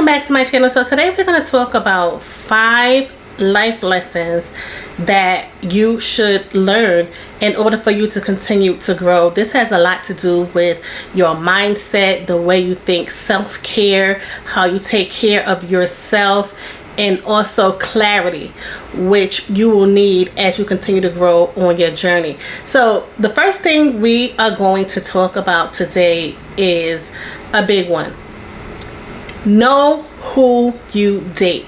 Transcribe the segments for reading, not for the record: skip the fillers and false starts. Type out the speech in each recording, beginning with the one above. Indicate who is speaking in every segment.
Speaker 1: back to my channel. So today we're going to talk about 5 life lessons that you should learn in order for you to continue to grow. This has a lot to do with your mindset, the way you think, self-care, how you take care of yourself, and also clarity, which you will need as you continue to grow on your journey. So the first thing we are going to talk about today is a big one. Know who you date.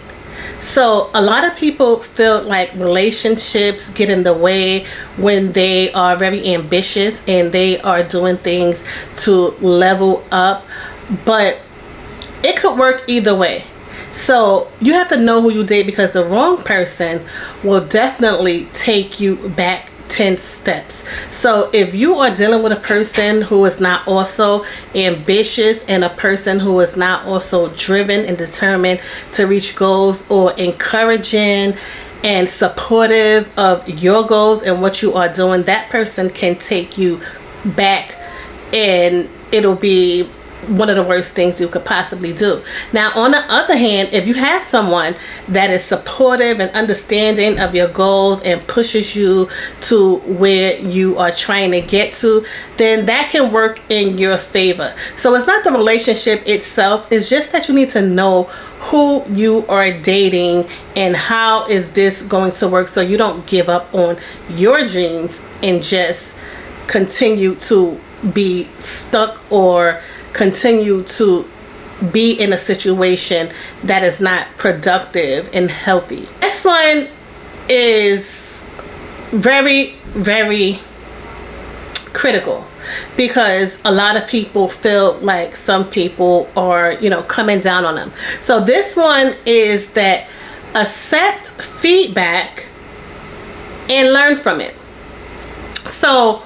Speaker 1: So a lot of people feel like relationships get in the way when they are very ambitious and they are doing things to level up, but it could work either way. So you have to know who you date, because the wrong person will definitely take you back 10 steps. So if you are dealing with a person who is not also ambitious and a person who is not also driven and determined to reach goals, or encouraging and supportive of your goals and what you are doing, that person can take you back, and it'll be one of the worst things you could possibly do. Now, on the other hand, if you have someone that is supportive and understanding of your goals and pushes you to where you are trying to get to, then that can work in your favor. So it's not the relationship itself, it's just that you need to know who you are dating and how is this going to work, so you don't give up on your dreams and just continue to be stuck or continue to be in a situation that is not productive and healthy. Next one is very, very critical, because a lot of people feel like some people are, coming down on them. So this one is that accept feedback and learn from it. So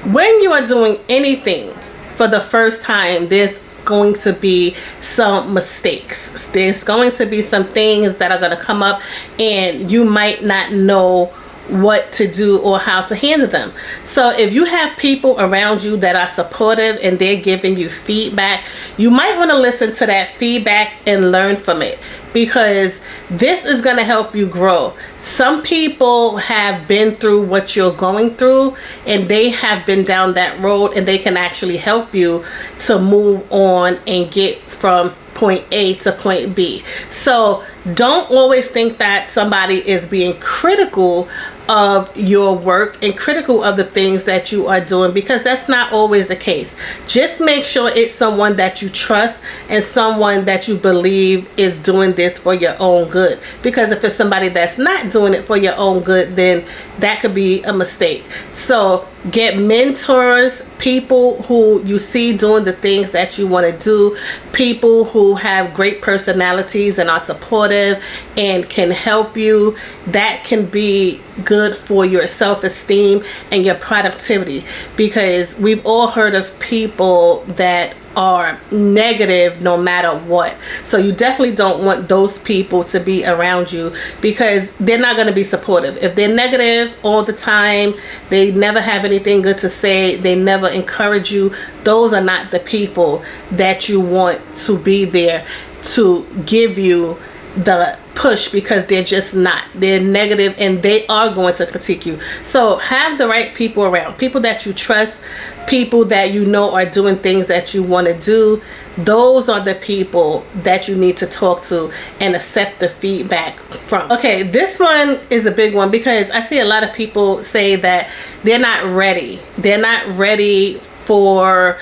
Speaker 1: when you are doing anything for the first time, there's going to be some mistakes. There's going to be some things that are going to come up, and you might not know what to do or how to handle them. So if you have people around you that are supportive and they're giving you feedback, you might want to listen to that feedback and learn from it, because this is going to help you grow. Some people have been through what you're going through, and they have been down that road, and they can actually help you to move on and get from point A to point B. So don't always think that somebody is being critical of your work and critical of the things that you are doing, because that's not always the case. Just make sure it's someone that you trust and someone that you believe is doing this for your own good, because if it's somebody that's not doing it for your own good, then that could be a mistake. So get mentors, people who you see doing the things that you want to do, people who have great personalities and are supportive and can help you. That can be good for your self-esteem and your productivity, because we've all heard of people that are negative no matter what. So you definitely don't want those people to be around you, because they're not going to be supportive. If they're negative all the time, they never have anything good to say, they never encourage you, those are not the people that you want to be there to give you the push, because they're just not. They're negative and they are going to critique you. So have the right people around, people that you trust, people that you know are doing things that you want to do. Those are the people that you need to talk to and accept the feedback from. Okay, this one is a big one, because I see a lot of people say that they're not ready. They're not ready for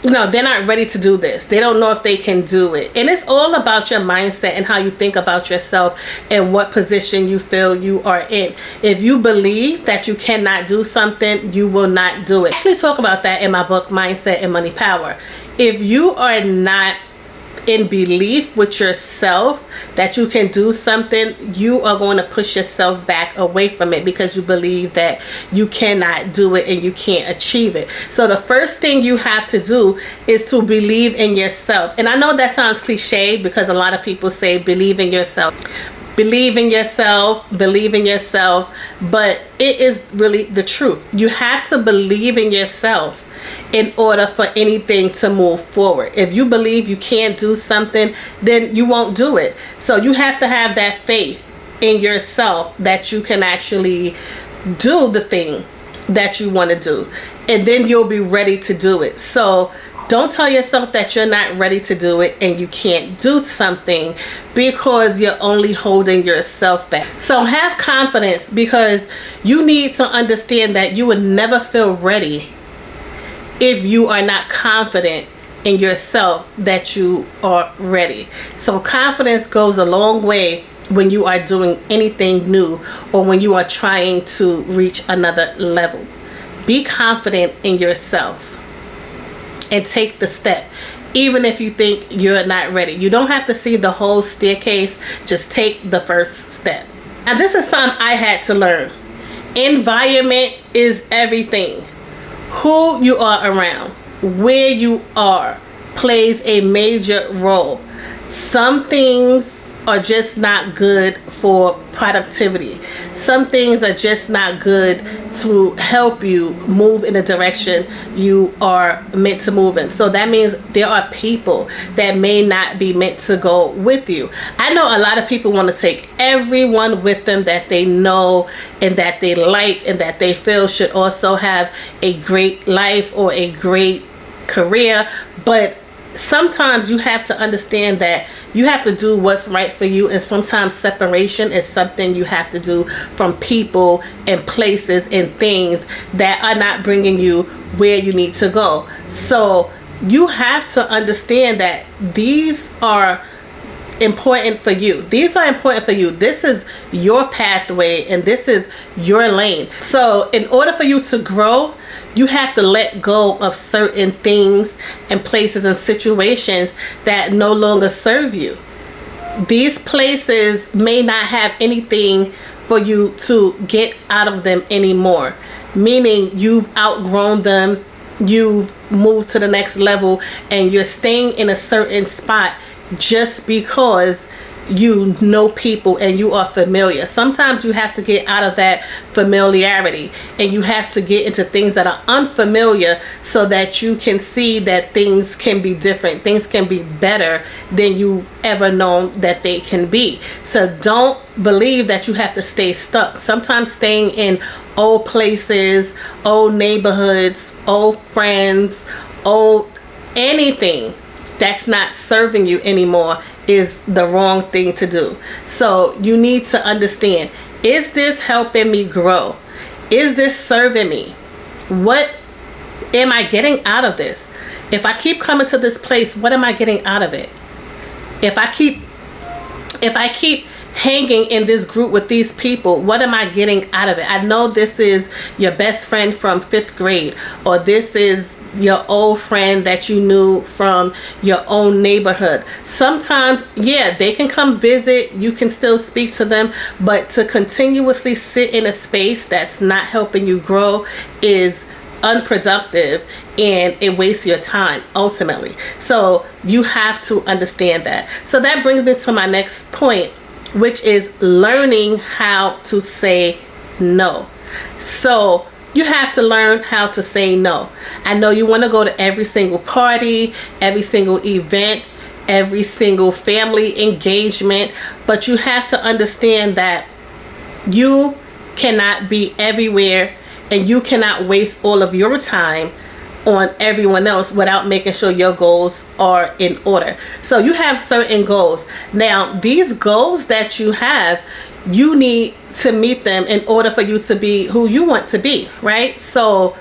Speaker 1: they're not ready to do this. They don't know if they can do it. And it's all about your mindset and how you think about yourself and what position you feel you are in. If you believe that you cannot do something, you will not do it. I actually talk about that in my book, Mindset and Money Power. If you are not in belief with yourself that you can do something, you are going to push yourself back away from it, because you believe that you cannot do it and you can't achieve it. So the first thing you have to do is to believe in yourself. And I know that sounds cliche, because a lot of people say believe in yourself. Believe in yourself, believe in yourself, but it is really the truth. You have to believe in yourself in order for anything to move forward. If you believe you can't do something, then you won't do it. So you have to have that faith in yourself that you can actually do the thing that you want to do, and then you'll be ready to do it. So don't tell yourself that you're not ready to do it and you can't do something, because you're only holding yourself back. So have confidence, because you need to understand that you would never feel ready if you are not confident in yourself that you are ready. So confidence goes a long way when you are doing anything new or when you are trying to reach another level. Be confident in yourself and take the step, even if you think you're not ready. You don't have to see the whole staircase, just take the first step. And this is something I had to learn. Environment is everything. Who you are around, where you are, plays a major role. Some things are just not good for productivity. Some things are just not good to help you move in the direction you are meant to move in. So that means there are people that may not be meant to go with you. I know a lot of people want to take everyone with them that they know and that they like and that they feel should also have a great life or a great career, but sometimes you have to understand that you have to do what's right for you, and sometimes separation is something you have to do from people and places and things that are not bringing you where you need to go. So you have to understand that these are important for you. These are important for you. This is your pathway and this is your lane. So in order for you to grow, you have to let go of certain things and places and situations that no longer serve you. These places may not have anything for you to get out of them anymore, meaning you've outgrown them, you've moved to the next level, and you're staying in a certain spot just because you know people and you are familiar. Sometimes you have to get out of that familiarity and you have to get into things that are unfamiliar so that you can see that things can be different, things can be better than you've ever known that they can be. So don't believe that you have to stay stuck. Sometimes staying in old places, old neighborhoods, old friends, old anything that's not serving you anymore is the wrong thing to do. So you need to understand, is this helping me grow? Is this serving me? What am I getting out of this? If I keep coming to this place, what am I getting out of it? If I keep hanging in this group with these people, what am I getting out of it? I know this is your best friend from 5th grade, or this is your old friend that you knew from your own neighborhood. Sometimes, yeah, they can come visit, you can still speak to them, but to continuously sit in a space that's not helping you grow is unproductive and it wastes your time ultimately. So you have to understand that. So that brings me to my next point, which is learning how to say no. So you have to learn how to say no. I know you want to go to every single party, every single event, every single family engagement, but you have to understand that you cannot be everywhere and you cannot waste all of your time on everyone else without making sure your goals are in order. So you have certain goals. Now, these goals that you have, you need to meet them in order for you to be who you want to be, right? So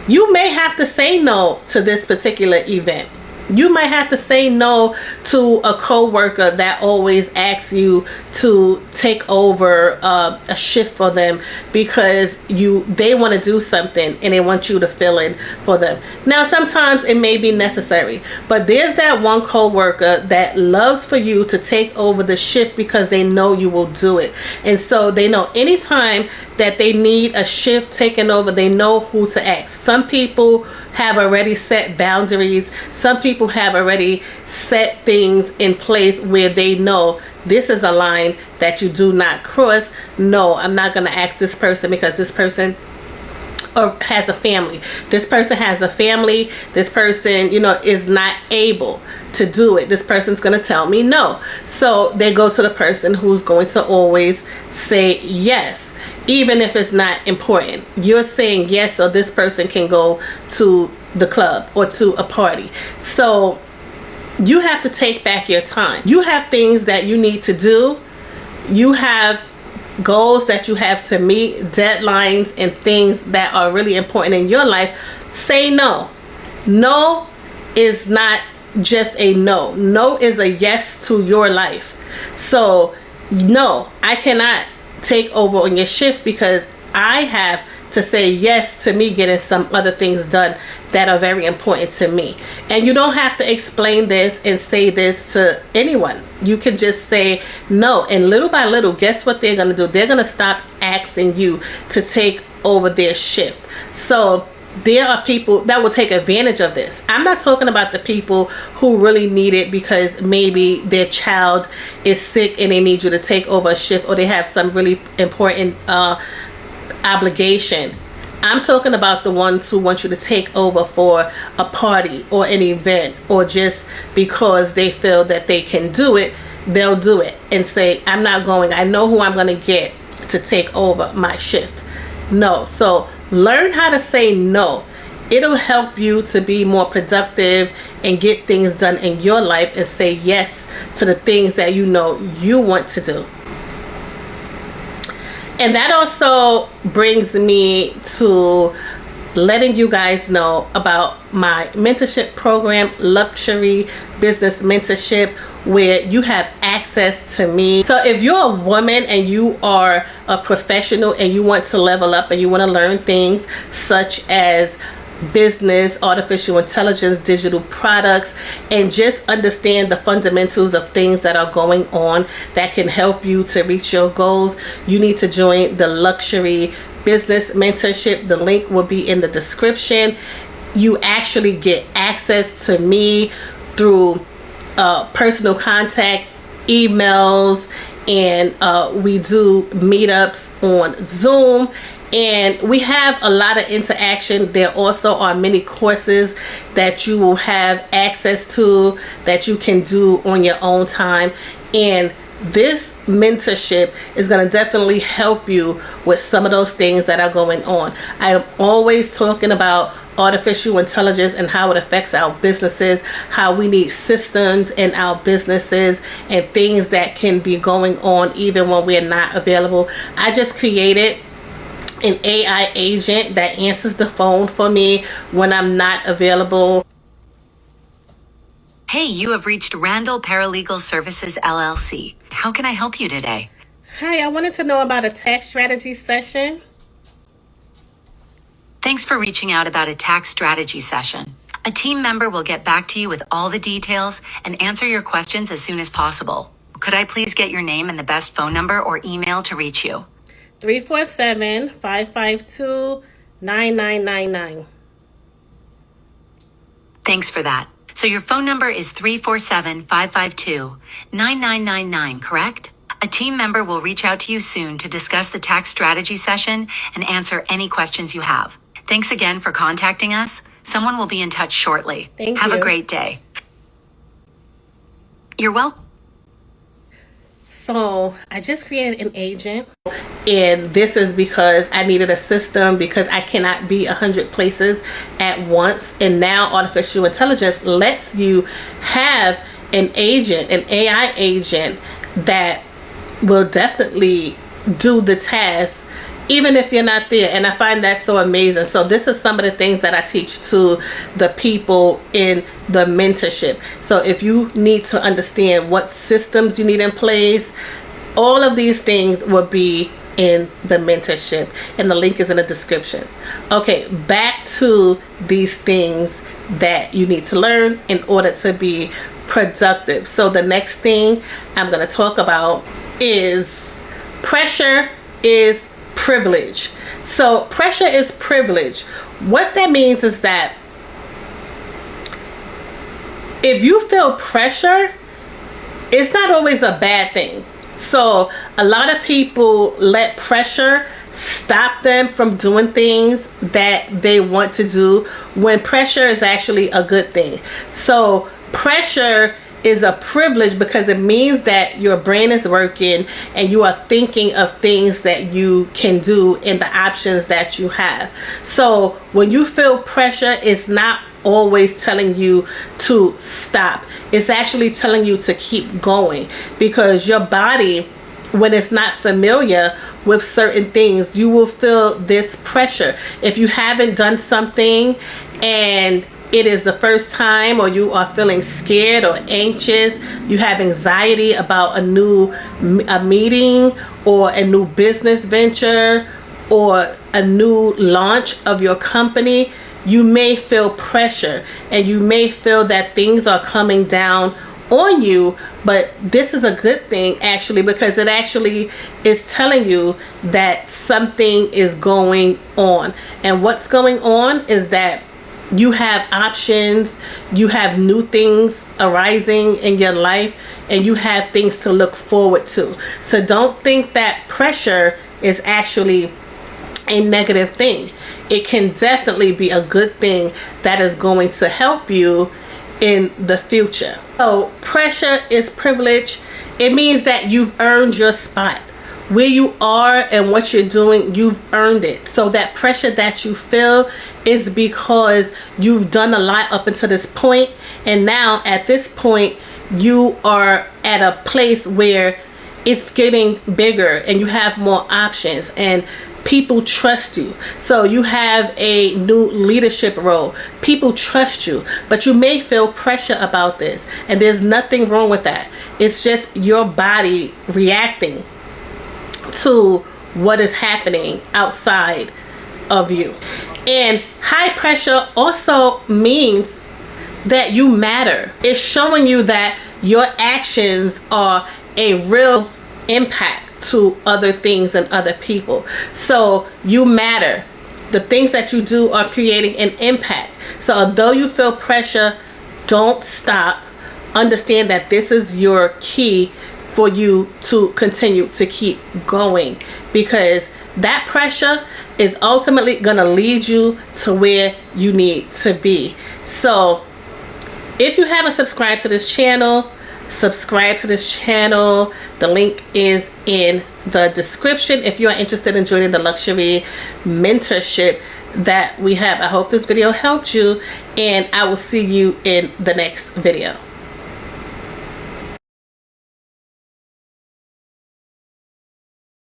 Speaker 1: you may have to say no to this particular event. You might have to say no to a co-worker that always asks you to take over a shift for them because they want to do something and they want you to fill in for them. Now, sometimes it may be necessary, but there's that one co-worker that loves for you to take over the shift because they know you will do it. And so they know anytime that they need a shift taken over, they know who to ask. Some people have already set boundaries. Some people have already set things in place where they know this is a line that you do not cross. No, I'm not going to ask this person because this person or has a family. This person has a family. This person, you know, is not able to do it. This person's going to tell me no. So they go to the person who's going to always say yes, even if it's not important. You're saying yes so this person can go to the club or to a party. So you have to take back your time. You have things that you need to do. You have goals that you have to meet, deadlines, and things that are really important in your life. Say no. No is not just a no. No is a yes to your life. So no, I cannot take over on your shift because I have to say yes to me getting some other things done that are very important to me. And you don't have to explain this and say this to anyone. You can just say no, and little by little, guess what they're going to do? They're going to stop asking you to take over their shift. So there are people that will take advantage of this. I'm not talking about the people who really need it because maybe their child is sick and they need you to take over a shift, or they have some really important obligation. I'm talking about the ones who want you to take over for a party or an event, or just because they feel that they can do it, they'll do it and say, I'm not going. I know who I'm going to get to take over my shift. No. So learn how to say no. It'll help you to be more productive and get things done in your life, and say yes to the things that you know you want to do. And that also brings me to letting you guys know about my mentorship program, Luxury Business Mentorship, where you have access to me. So if you're a woman and you are a professional and you want to level up and you want to learn things such as business, artificial intelligence, digital products, and just understand the fundamentals of things that are going on that can help you to reach your goals, you need to join the Luxury Business Mentorship. The link will be in the description. You actually get access to me through personal contact, emails, and we do meetups on Zoom. And we have a lot of interaction. There also are many courses that you will have access to that you can do on your own time. And this mentorship is going to definitely help you with some of those things that are going on. I am always talking about artificial intelligence and how it affects our businesses, how we need systems in our businesses, and things that can be going on even when we're not available. I just created an AI agent that answers the phone for me when I'm not available.
Speaker 2: Hey, you have reached Randall Paralegal Services LLC. How can I help you today?
Speaker 1: Hi, I wanted to know about a tax strategy session.
Speaker 2: Thanks for reaching out about a tax strategy session. A team member will get back to you with all the details and answer your questions as soon as possible. Could I please get your name and the best phone number or email to reach you?
Speaker 1: 347-552-9999.
Speaker 2: Thanks for that. So your phone number is 347-552-9999, correct? A team member will reach out to you soon to discuss the tax strategy session and answer any questions you have. Thanks again for contacting us. Someone will be in touch shortly.
Speaker 1: Thank you.
Speaker 2: Have a great day. You're welcome.
Speaker 1: So I just created an agent, and this is because I needed a system because I cannot be 100 places at once. And now artificial intelligence lets you have an agent, an AI agent that will definitely do the task even if you're not there. And I find that so amazing. So this is some of the things that I teach to the people in the mentorship. So if you need to understand what systems you need in place, all of these things will be in the mentorship, and the link is in the description. Okay, back to these things that you need to learn in order to be productive. So the next thing I'm going to talk about is pressure is privilege. So pressure is privilege. What that means is that if you feel pressure, it's not always a bad thing. So a lot of people let pressure stop them from doing things that they want to do, when pressure is actually a good thing. So pressure is a privilege because it means that your brain is working and you are thinking of things that you can do and the options that you have. So when you feel pressure, it's not always telling you to stop. It's actually telling you to keep going, because your body, when it's not familiar with certain things, you will feel this pressure. If you haven't done something and it is the first time, or you are feeling scared or anxious, you have anxiety about a meeting or a new business venture or a new launch of your company, you may feel pressure and you may feel that things are coming down on you. But this is a good thing actually, because it actually is telling you that something is going on. And what's going on is that you have options, you have new things arising in your life, and you have things to look forward to. So don't think that pressure is actually a negative thing. It can definitely be a good thing that is going to help you in the future. So pressure is privilege. It means that you've earned your spot. Where you are and what you're doing, you've earned it. So that pressure that you feel is because you've done a lot up until this point, and now at this point you are at a place where it's getting bigger and you have more options and people trust you. So you have a new leadership role. People trust you, but you may feel pressure about this, and there's nothing wrong with that. It's just your body reacting to what is happening outside of you. And high pressure also means that you matter. It's showing you that your actions are a real impact to other things and other people. So you matter. The things that you do are creating an impact. So although you feel pressure, don't stop. Understand that this is your key for you to continue to keep going, because that pressure is ultimately going to lead you to where you need to be. So if you haven't subscribed to this channel, subscribe to this channel. The link is in the description if you are interested in joining the luxury mentorship that we have. I hope this video helped you, and I will see you in the next video.